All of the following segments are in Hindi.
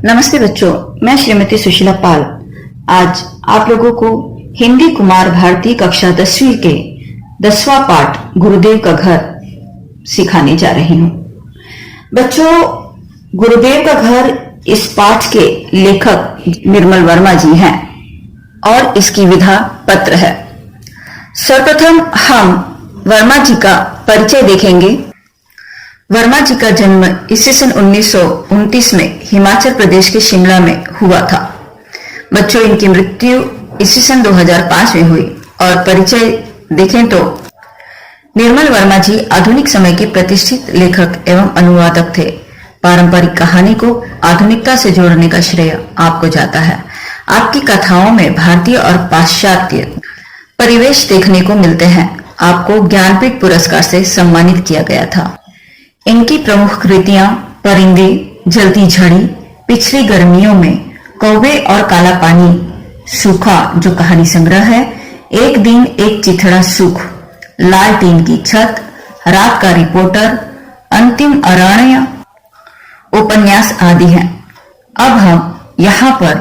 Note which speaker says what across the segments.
Speaker 1: नमस्ते बच्चों, मैं श्रीमती सुशीला पाल आज आप लोगों को हिंदी कुमार भारती कक्षा 10वीं के 10वां पाठ गुरुदेव का घर सिखाने जा रही हूँ। बच्चों, गुरुदेव का घर इस पाठ के लेखक निर्मल वर्मा जी हैं और इसकी विधा पत्र है। सर्वप्रथम हम वर्मा जी का परिचय देखेंगे। वर्मा जी का जन्म ईस्वी सन 1929 में हिमाचल प्रदेश के शिमला में हुआ था। बच्चों, इनकी मृत्यु ईस्वी सन 2005 में हुई। और परिचय देखें तो निर्मल वर्मा जी आधुनिक समय के प्रतिष्ठित लेखक एवं अनुवादक थे। पारंपरिक कहानी को आधुनिकता से जोड़ने का श्रेय आपको जाता है। आपकी कथाओं में भारतीय और पाश्चात्य परिवेश देखने को मिलते हैं। आपको ज्ञानपीठ पुरस्कार से सम्मानित किया गया था। इनकी प्रमुख कृतियां परिंदे, जलती झड़ी, पिछली गर्मियों में, कौवे और काला पानी, सूखा जो कहानी संग्रह है, एक दिन एक चिथड़ा सुख, लाल टीन की छत, रात का रिपोर्टर, अंतिम अरण्य उपन्यास आदि हैं। अब हम यहाँ पर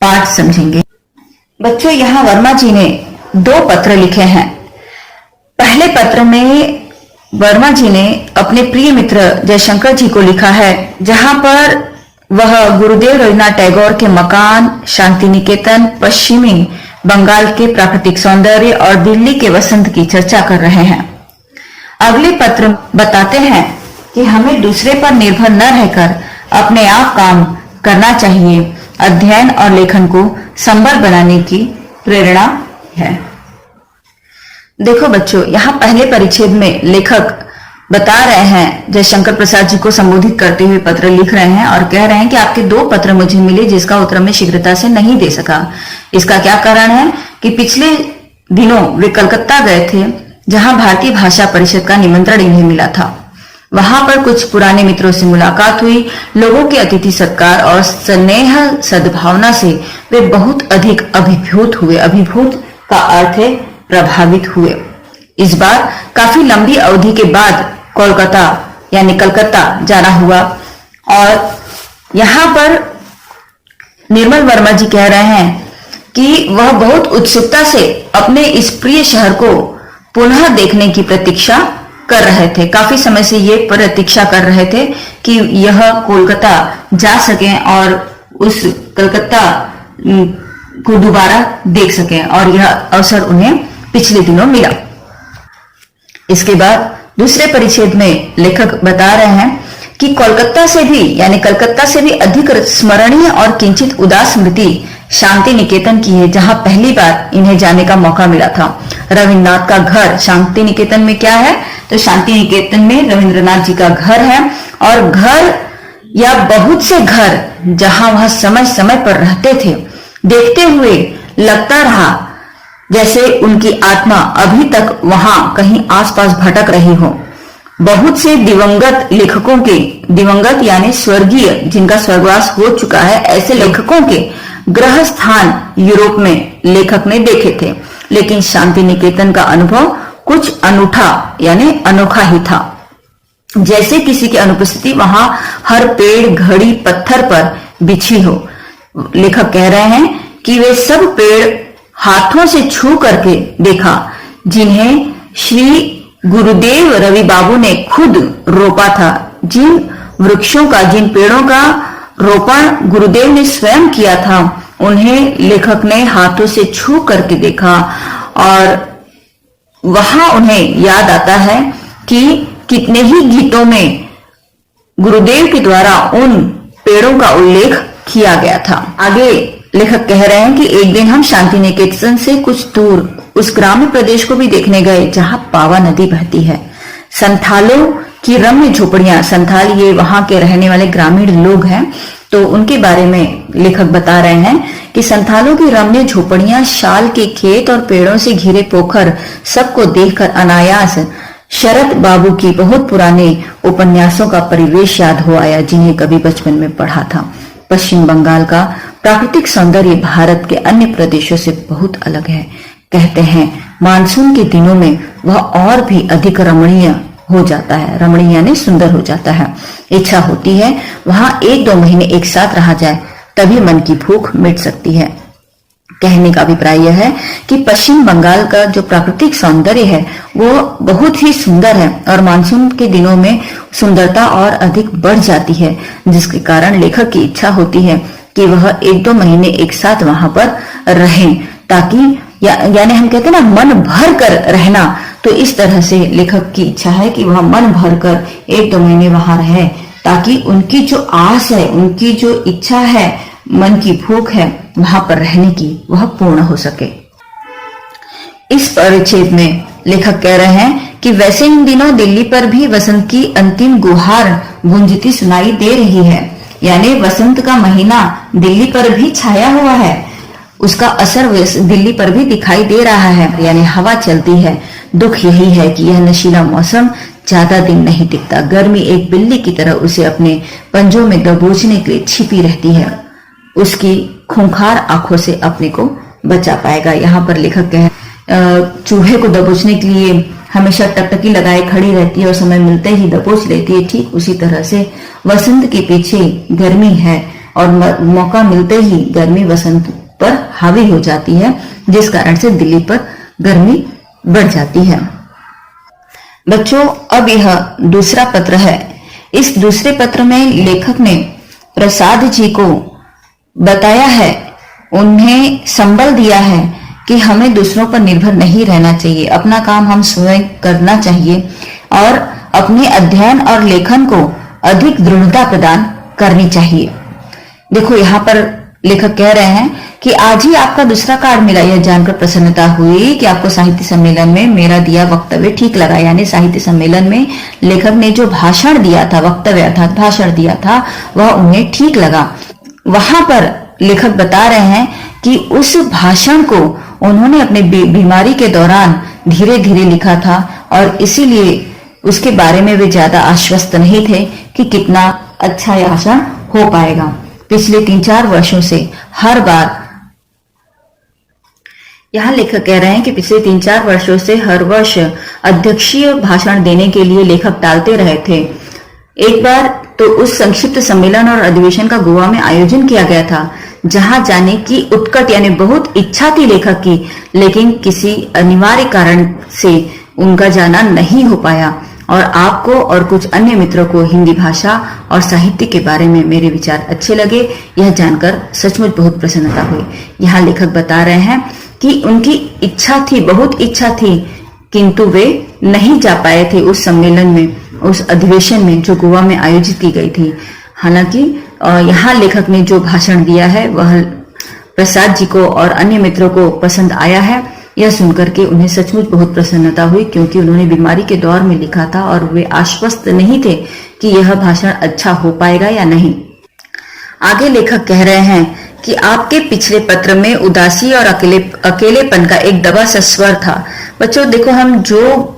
Speaker 1: पाठ समझेंगे। बच्चों, यहाँ वर्मा जी ने 2 पत्र लिखे हैं। पहले पत्र में वर्मा जी ने अपने प्रिय मित्र जयशंकर जी को लिखा है, जहां पर वह गुरुदेव रवींद्रनाथ टैगोर के मकान, शांति निकेतन, पश्चिमी बंगाल के प्राकृतिक सौंदर्य और दिल्ली के वसंत की चर्चा कर रहे हैं। अगले पत्र बताते हैं कि हमें दूसरे पर निर्भर न रहकर अपने आप काम करना चाहिए। अध्ययन और लेखन को संबल बनाने की प्रेरणा है। देखो बच्चों, यहाँ पहले परिच्छेद में लेखक बता रहे हैं, जयशंकर प्रसाद जी को संबोधित करते हुए पत्र लिख रहे हैं और कह रहे हैं कि आपके 2 पत्र मुझे मिले जिसका उत्तर मैं शीघ्रता से नहीं दे सका। इसका क्या कारण है कि पिछले दिनों वे कलकत्ता गए थे, जहां भारतीय भाषा परिषद का निमंत्रण इन्हें मिला था। वहां पर कुछ पुराने मित्रों से मुलाकात हुई। लोगों के अतिथि सत्कार और स्नेह सद्भावना से वे बहुत अधिक अभिभूत हुए। अभिभूत का अर्थ है प्रभावित हुए। इस बार काफी लंबी अवधि के बाद कोलकाता यानी कलकत्ता जाना हुआ और यहाँ पर निर्मल वर्मा जी कह रहे हैं कि वह बहुत उत्सुकता से अपने इस प्रिय शहर को पुनः देखने की प्रतीक्षा कर रहे थे। काफी समय से ये प्रतीक्षा कर रहे थे कि यह कोलकाता जा सकें और उस कलकत्ता को दोबारा देख सकें, और यह अवसर उन्हें पिछले दिनों मिला। इसके बाद दूसरे परिच्छेद में लेखक बता रहे हैं कि कोलकाता से भी यानी कलकत्ता से भी अधिक स्मरणीय और किंचित उदास स्मृति शांति निकेतन की है, जहां पहली बार इन्हें जाने का मौका मिला था। रविन्द्रनाथ का घर शांति निकेतन में क्या है, तो शांति निकेतन में रविंद्रनाथ जी का घर है। और घर या बहुत से घर जहां वह समय समय पर रहते थे, देखते हुए लगता रहा जैसे उनकी आत्मा अभी तक वहां कहीं आसपास भटक रही हो। बहुत से दिवंगत लेखकों के, दिवंगत यानी स्वर्गीय, जिनका स्वर्गवास हो चुका है, ऐसे लेखकों के ग्रह स्थान यूरोप में लेखक ने देखे थे, लेकिन शांति निकेतन का अनुभव कुछ अनूठा यानी अनोखा ही था। जैसे किसी की अनुपस्थिति वहां हर पेड़, घड़ी, पत्थर पर बिछी हो। लेखक कह रहे हैं कि वे सब पेड़ हाथों से छू करके देखा, जिन्हें श्री गुरुदेव रवि बाबू ने खुद रोपा था। जिन वृक्षों का, जिन पेड़ों का रोपण गुरुदेव ने स्वयं किया था, उन्हें लेखक ने हाथों से छू करके देखा। और वहां उन्हें याद आता है कि कितने ही गीतों में गुरुदेव के द्वारा उन पेड़ों का उल्लेख किया गया था। आगे लेखक कह रहे हैं कि एक दिन हम शांति निकेतन से कुछ दूर उस ग्राम्य प्रदेश को भी देखने गए जहां पावा नदी बहती है। संथालों की रम्य झोपड़ियां, संथाल ये वहां के रहने वाले ग्रामीण लोग हैं, तो उनके बारे में लेखक बता रहे हैं कि संथालों की रम्य झोपड़ियां, शाल के खेत और पेड़ों से घिरे पोखर, सबको देखकर अनायास शरद बाबू की बहुत पुराने उपन्यासों का परिवेश याद हो आया, जिन्हें कभी बचपन में पढ़ा था। पश्चिम बंगाल का प्राकृतिक सौंदर्य भारत के अन्य प्रदेशों से बहुत अलग है। कहते हैं मानसून के दिनों में वह और भी अधिक रमणीय हो जाता है, रमणीय यानी सुंदर हो जाता है। इच्छा होती है वहां 1-2 महीने एक साथ रहा जाए, तभी मन की भूख मिट सकती है। कहने का अभिप्राय यह है कि पश्चिम बंगाल का जो प्राकृतिक सौंदर्य है वो बहुत ही सुंदर है और मानसून के दिनों में सुंदरता और अधिक बढ़ जाती है, जिसके कारण लेखक की इच्छा होती है कि वह 1-2 महीने एक साथ वहां पर रहें, ताकि यानी हम कहते हैं ना मन भर कर रहना, तो इस तरह से लेखक की इच्छा है कि वह मन भर कर 1-2 महीने वहां रहे, ताकि उनकी जो आस है, उनकी जो इच्छा है, मन की भूख है वहां पर रहने की, वह पूर्ण हो सके। इस परिच्छेद में लेखक कह रहे हैं कि वैसे इन दिनों दिल्ली पर भी वसंत की अंतिम गुहार गूंजती सुनाई दे रही है, यानी वसंत का महीना दिल्ली पर भी छाया हुआ है, उसका असर दिल्ली पर भी दिखाई दे रहा है, यानी हवा चलती है। दुख यही है कि यह नशीला मौसम ज्यादा दिन नहीं टिकता। गर्मी एक बिल्ली की तरह उसे अपने पंजों में दबोचने के लिए छिपी रहती है, उसकी खूंखार आंखों से अपने को बचा पाएगा। यहाँ पर लेखक कह चूहे को दबोचने के लिए हमेशा टकटकी लगाए खड़ी रहती है और समय मिलते ही दबोच लेती है, ठीक उसी तरह से वसंत के पीछे गर्मी है और मौका मिलते ही गर्मी वसंत पर हावी हो जाती है, जिस कारण से दिल्ली पर गर्मी बढ़ जाती है। बच्चों, अब यह दूसरा पत्र है। इस दूसरे पत्र में लेखक ने प्रसाद जी को बताया है, उन्हें संबल दिया है कि हमें दूसरों पर निर्भर नहीं रहना चाहिए, अपना काम हम स्वयं करना चाहिए और अपने अध्ययन और लेखन को अधिक दृढ़ता प्रदान करनी चाहिए। देखो, यहाँ पर लेखक कह रहे हैं कि आज ही आपका दूसरा कार्ड मिला, यह जानकर प्रसन्नता हुई कि आपको साहित्य सम्मेलन में मेरा दिया वक्तव्य ठीक लगा। यानी साहित्य सम्मेलन में लेखक ने जो भाषण दिया था, वक्तव्य अर्थात भाषण दिया था, वह उन्हें ठीक लगा। वहां पर लेखक बता रहे हैं कि उस भाषण को उन्होंने अपने बीमारी के दौरान धीरे धीरे लिखा था और इसीलिए उसके बारे में वे ज्यादा आश्वस्त नहीं थे कि कितना अच्छा यह भाषण हो पाएगा। पिछले 3-4 वर्षों से हर बार, यहाँ लेखक कह रहे हैं कि पिछले 3-4 वर्षों से हर वर्ष अध्यक्षीय भाषण देने के लिए लेखक टालते रहे थे। एक बार तो उस संक्षिप्त सम्मेलन और अधिवेशन का गोवा में आयोजन किया गया था, जहां जाने की उत्कट यानी बहुत इच्छा थी लेखक की, लेकिन किसी अनिवार्य कारण से उनका जाना नहीं हो पाया और आपको और कुछ अन्य मित्रों को हिंदी भाषा और साहित्य के बारे में मेरे विचार अच्छे लगे। यह जानकर सचमुच बहुत प्रसन्नता हुई। यहाँ लेखक बता रहे हैं कि उनकी इच्छा थी, बहुत इच्छा थी, किंतु वे नहीं जा पाए थे उस सम्मेलन में, उस अधिवेशन में जो गोवा में आयोजित की गई थी। हालांकि यहाँ लेखक ने जो भाषण दिया है वह प्रसाद जी को और अन्य मित्रों को पसंद आया है। यह सुनकर के उन्हें सचमुच बहुत प्रसन्नता हुई, क्योंकि उन्होंने बीमारी के दौर में लिखा था और वे आश्वस्त नहीं थे कि यह भाषण अच्छा हो पाएगा या नहीं। आगे लेखक कह रहे हैं कि आपके पिछले पत्र में उदासी और अकेलेपन का एक दबा सा स्वर था। बच्चों देखो, हम जो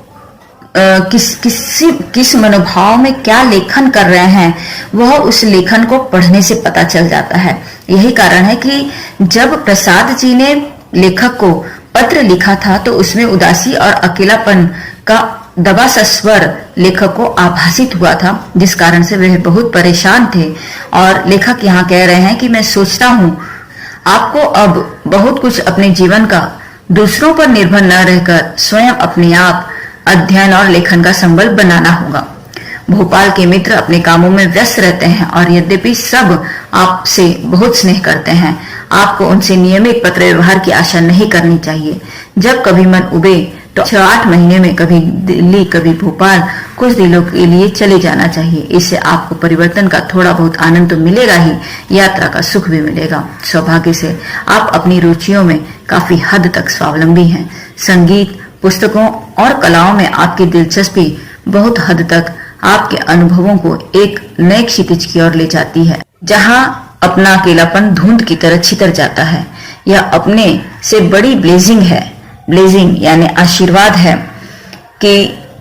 Speaker 1: किस मनोभाव में क्या लेखन कर रहे हैं वह उस लेखन को पढ़ने से पता चल जाता है। यही कारण है कि जब प्रसाद जी ने लेखक को पत्र लिखा था तो उसमें उदासी और अकेलापन का दबा सा स्वर लेखक को आभासित हुआ था, जिस कारण से वह बहुत परेशान थे। और लेखक यहाँ कह रहे हैं कि मैं सोचता हूँ आपको अब बहुत कुछ अपने जीवन का दूसरों पर निर्भर न रहकर स्वयं अपने आप अध्ययन और लेखन का संबल बनाना होगा। भोपाल के मित्र अपने कामों में व्यस्त रहते हैं और यद्यपि सब आपसे बहुत स्नेह करते हैं, आपको उनसे नियमित पत्र व्यवहार की आशा नहीं करनी चाहिए। जब कभी मन उबे तो 6-8 महीने में कभी दिल्ली कभी भोपाल कुछ दिनों के लिए चले जाना चाहिए। इससे आपको परिवर्तन का थोड़ा बहुत आनंद तो मिलेगा ही, यात्रा का सुख भी मिलेगा। सौभाग्य से आप अपनी रुचियों में काफी हद तक स्वावलंबी हैं। संगीत, पुस्तकों और कलाओं में आपकी दिलचस्पी बहुत हद तक आपके अनुभवों को एक नए क्षितिज की ओर ले जाती है, जहां अपना अकेलापन धुंध की तरह छितर जाता है। यह अपने से बड़ी ब्लेसिंग है, ब्लेसिंग यानी आशीर्वाद है कि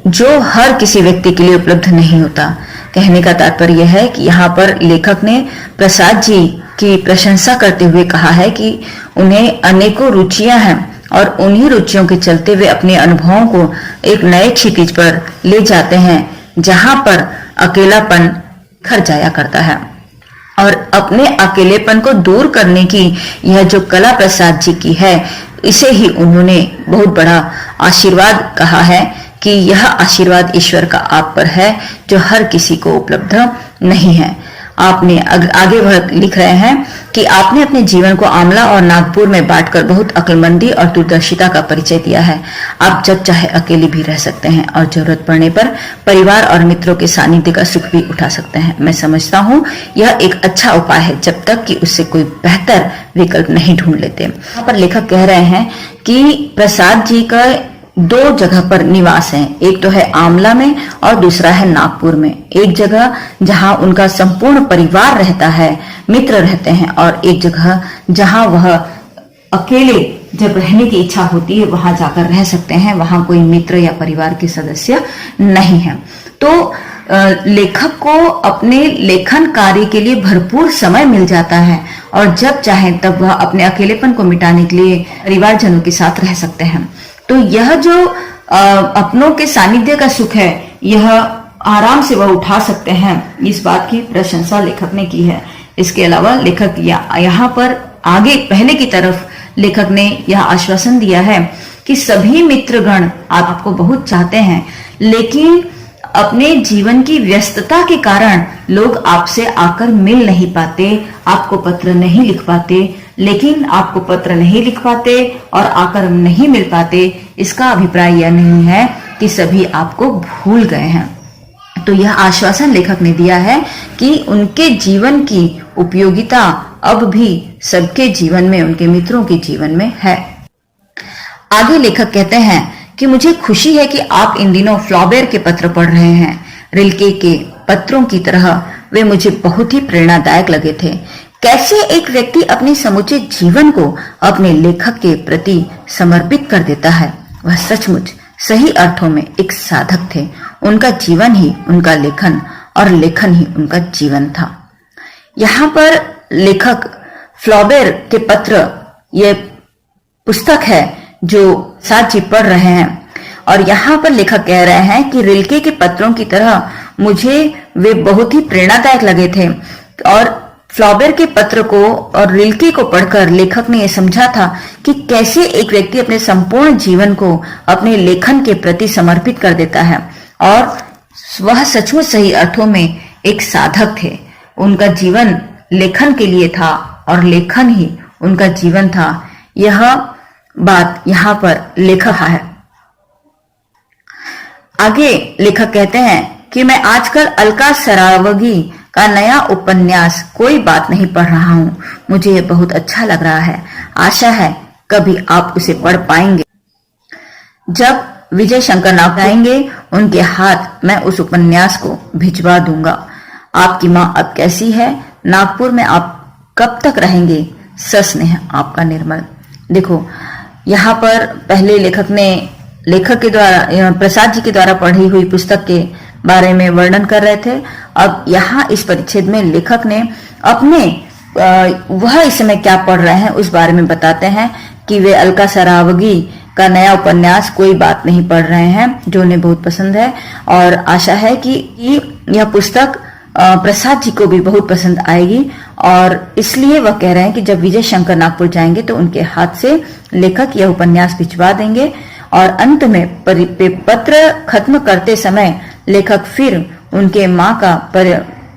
Speaker 1: जो हर किसी व्यक्ति के लिए उपलब्ध नहीं होता। कहने का तात्पर्य यह है कि यहाँ पर लेखक ने प्रसाद जी की प्रशंसा करते हुए कहा है कि उन्हें अनेकों रुचियां हैं और उन्हीं रुचियों के चलते वे अपने अनुभवों को एक नए क्षितिज पर ले जाते हैं जहां पर अकेलापन खर जाया करता है। और अपने अकेलेपन को दूर करने की यह जो कला प्रसाद जी की है, इसे ही उन्होंने बहुत बड़ा आशीर्वाद कहा है कि यह आशीर्वाद ईश्वर का आप पर है जो हर किसी को उपलब्ध नहीं है। आपने आगे बढ़ लिख रहे हैं कि आपने अपने जीवन को आंवला और नागपुर में बांटकर बहुत अक्लमंदी और दूरदर्शिता का परिचय दिया है। आप जब चाहे अकेले भी रह सकते हैं और जरूरत पड़ने पर परिवार और मित्रों के सानिध्य का सुख भी उठा सकते हैं। मैं समझता हूँ यह एक अच्छा उपाय है जब तक कि उससे कोई बेहतर विकल्प नहीं ढूंढ लेते। यहाँ पर लेखक कह रहे हैं कि प्रसाद जी का दो जगह पर निवास है, एक तो है आंवला में और दूसरा है नागपुर में। एक जगह जहां उनका संपूर्ण परिवार रहता है, मित्र रहते हैं, और एक जगह जहां वह अकेले जब रहने की इच्छा होती है वहां जाकर रह सकते हैं, वहां कोई मित्र या परिवार के सदस्य नहीं है। तो लेखक को अपने लेखन कार्य के लिए भरपूर समय मिल जाता है और जब चाहे तब वह अपने अकेलेपन को मिटाने के लिए परिवारजनों के साथ रह सकते हैं। तो यह जो अपनों के सानिध्य का सुख है, यह आराम से वह उठा सकते हैं, इस बात की प्रशंसा लेखक ने की है। इसके अलावा लेखक यहाँ पर आगे पहले की तरफ लेखक ने यह आश्वासन दिया है कि सभी मित्रगण आपको बहुत चाहते हैं, लेकिन अपने जीवन की व्यस्तता के कारण लोग आपसे आकर मिल नहीं पाते, आपको पत्र नहीं लिख पाते। लेकिन आपको पत्र नहीं लिख पाते और आकर नहीं मिल पाते, इसका अभिप्राय यह नहीं है कि सभी आपको भूल गए हैं। तो यह आश्वासन लेखक ने दिया है कि उनके जीवन की उपयोगिता अब भी सबके जीवन में, उनके मित्रों के जीवन में है। आगे लेखक कहते हैं कि मुझे खुशी है कि आप इन दिनों फ्लॉबेर के पत्र पढ़ रहे हैं। रिल्के के पत्रों की तरह वे मुझे बहुत ही प्रेरणादायक लगे थे। कैसे एक व्यक्ति अपने समूचे जीवन को अपने लेखक के प्रति समर्पित कर देता है, वह सचमुच सही अर्थों में एक साधक थे। उनका जीवन ही उनका लेखन और लेखन ही उनका जीवन था। यहाँ पर लेखक फ्लॉबेर के पत्र, ये पुस्तक है जो साथ जी पढ़ रहे हैं, और यहाँ पर लेखक कह रहे हैं कि रिल्के के पत्रों की तरह मुझे वे बहुत ही प्रेरणादायक लगे थे। और फ्लॉबेर के पत्र को और रिल्के को पढ़कर लेखक ने यह समझा था कि कैसे एक व्यक्ति अपने संपूर्ण जीवन को अपने लेखन के प्रति समर्पित कर देता है, और वह सचमुच सही अर्थों में एक साधक थे। उनका जीवन लेखन के लिए था और लेखन ही उनका जीवन था। यह बात यहाँ पर लेखक है। आगे लेखक कहते हैं कि मैं आजकल अलका सरावगी का नया उपन्यास कोई बात नहीं पढ़ रहा हूँ। मुझे ये बहुत अच्छा लग रहा है। आशा है कभी आप उसे पढ़ पाएंगे। जब विजय शंकर नाग आएंगे, उनके हाथ मैं उस उपन्यास को भिजवा दूंगा। आपकी माँ अब कैसी है? नागपुर में आप कब तक रहेंगे? सस्नेह आपका निर्मल। देखो, यहाँ पर पहले लेखक के द्वारा, प्रसाद जी के द्वारा पढ़ी हुई पुस्तक के बारे में वर्णन कर रहे थे। अब यहाँ इस परिच्छेद में लेखक ने अपने वह इस समय क्या पढ़ रहे हैं उस बारे में बताते हैं कि वे अलका सरावगी का नया उपन्यास कोई बात नहीं पढ़ रहे हैं, जो उन्हें बहुत पसंद है, और आशा है कि यह पुस्तक प्रसाद जी को भी बहुत पसंद आएगी। और इसलिए वह कह रहे हैं कि जब विजय शंकर नागपुर जाएंगे तो उनके हाथ से लेखक यह उपन्यास भिजवा देंगे। और अंत में पत्र खत्म करते समय लेखक फिर उनके माँ का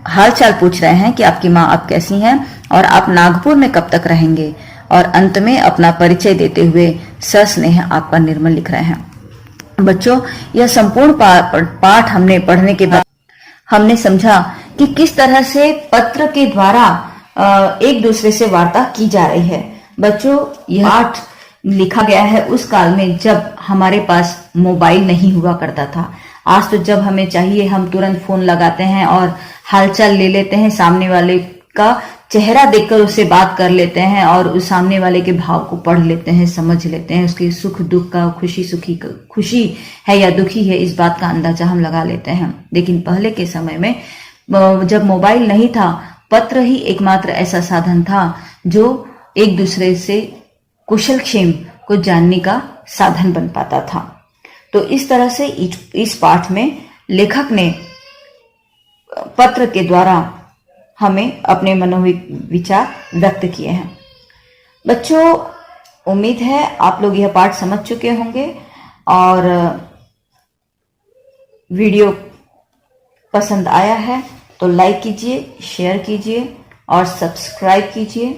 Speaker 1: हालचाल पूछ रहे हैं कि आपकी माँ अब कैसी हैं और आप नागपुर में कब तक रहेंगे। और अंत में अपना परिचय देते हुए सस्नेह आपका निर्मल लिख रहे हैं। बच्चों, यह संपूर्ण पाठ हमने पढ़ने के बाद हमने समझा कि किस तरह से पत्र के द्वारा एक दूसरे से वार्ता की जा रही है। बच्चों, यह पाठ लिखा गया है उस काल में जब हमारे पास मोबाइल नहीं हुआ करता था। आज तो जब हमें चाहिए हम तुरंत फोन लगाते हैं और हालचाल ले लेते हैं, सामने वाले का चेहरा देखकर उससे बात कर लेते हैं और उस सामने वाले के भाव को पढ़ लेते हैं, समझ लेते हैं, उसके सुख दुख का, खुशी है या दुखी है, इस बात का अंदाजा हम लगा लेते हैं। लेकिन पहले के समय में जब मोबाइल नहीं था, पत्र ही एकमात्र ऐसा साधन था जो एक दूसरे से कुशल क्षेम को जानने का साधन बन पाता था। तो इस तरह से इस पाठ में लेखक ने पत्र के द्वारा हमें अपने मनोविचार व्यक्त किए हैं। बच्चों, उम्मीद है आप लोग यह पाठ समझ चुके होंगे और वीडियो पसंद आया है तो लाइक कीजिए, शेयर कीजिए और सब्सक्राइब कीजिए।